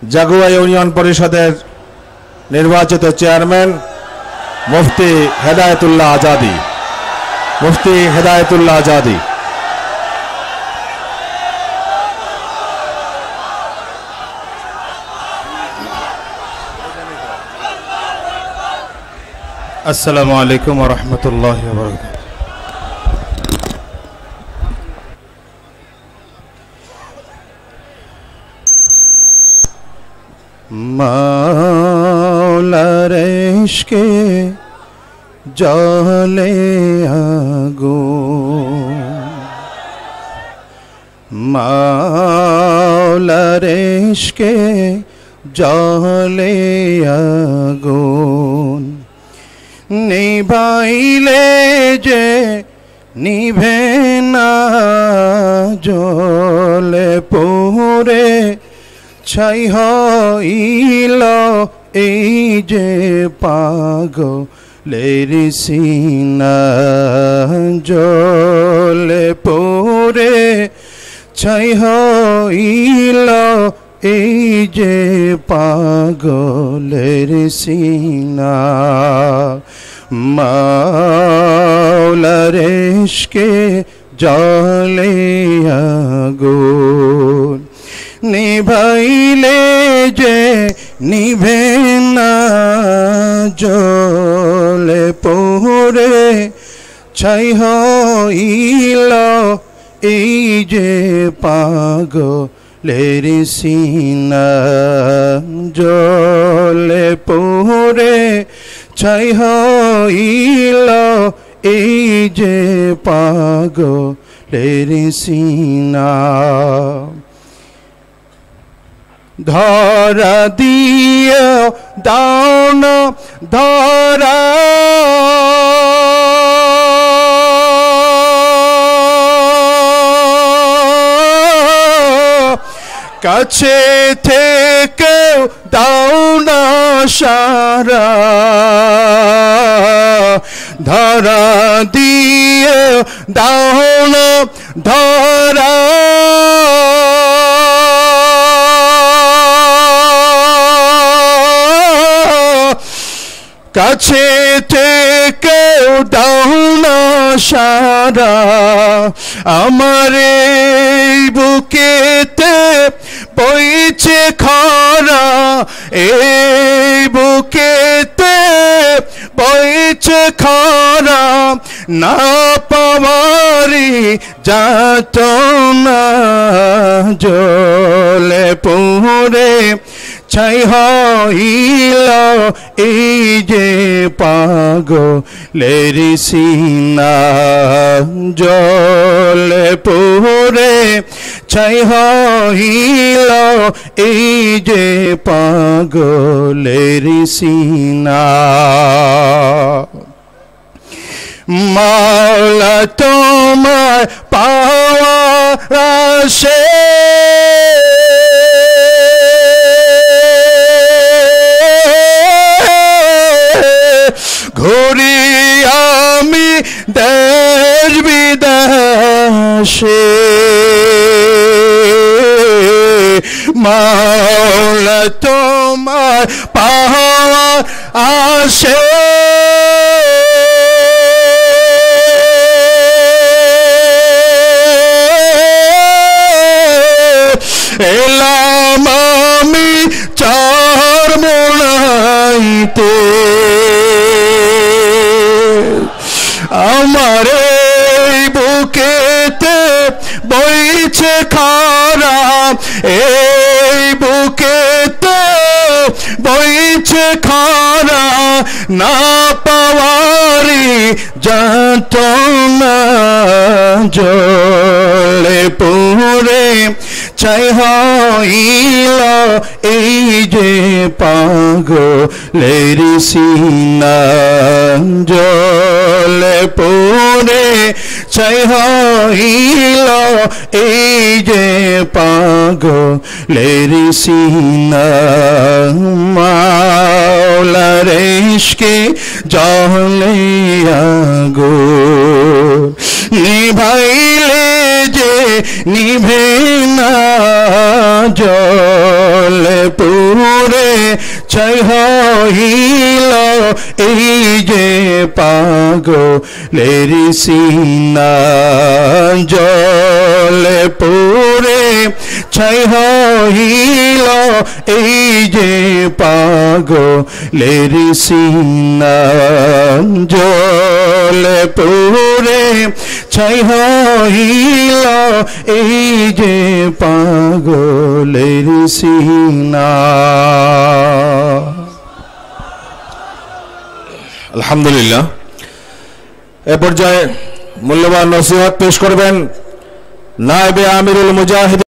জাগুয়া union পরিষদের নির্বাচিত chairman মুফতি হেদায়েতুল্লাহ আজাদি। মুফতি হেদায়েতুল্লাহ আজাদি। আসসালামু আলাইকুম ওয়া রাহমাতুল্লাহি ওয়া বারাকাতুহু। মাওলার ইশকে জ্বলে আগুন, মাওলার ইশকে জ্বলে আগুন, নিভাইলে যে নিভে না, জ্বলে পুরে ছাই হইল এই যে পাগলের সিনা, জ্বলে পুরে ছাই হইল এই যে পাগলের সিনা। মাওলার ইশকে জ্বলে আগুন, নিভাইলে যে নিভে না, জ্বলে পুরে ছাই হইল এই যে পাগলের সিনা, জ্বলে পুরে ছাই হইল এই যে পাগলের সিনা। ধরা দিয়ে দাও না ধরা, কাছে থেকে দাও না সারা, ধরা দিয়ে দাও না ধরা, কাছে থেকে দাও না সারা। আমার এই বুকেতে বইছে খরা, এই বুকেতে বইছে খরা, না পাওয়ারি যাত না, জ্বলে পুরে ছাই হইল এই যে পাগলের সিনা, জ্বলে পুরে ছাই হইল এই যে পাগলের সিনা। মাওলা তোমার পাওয়ার আশে ঘুরি আমি দেশ বিদেশে, মাওলা তোমার পাওয়ার আশে এলাম আমি চার মোনাইতে, আমার এই বুকেতে বইছে খরা, এই বুকেতে বইছে খরা, না পাওয়ারি যাত না, জ্বলে পুরে ছাই হইল এই যে পাগলের সিনা, জ্বলে পুরে ছাই হইল এই যে পাগলের সিনা। মাওলার ইশকে জ্বলে আগুন, নিভাইলে যে নিভে না, জ্বলে পুরে ছাই হইল এই যে পাগলের সিনা জলে পুরে ছাই হইল এই যে পাগলের সিনা জলে পুরে ছাই হইল এই যে পাগলের সিনা। আলহামদুলিল্লাহ। এ পর্যায়ে মূল্যবান নসিহত পেশ করবেন নায়েবে আমিরুল মুজাহিদ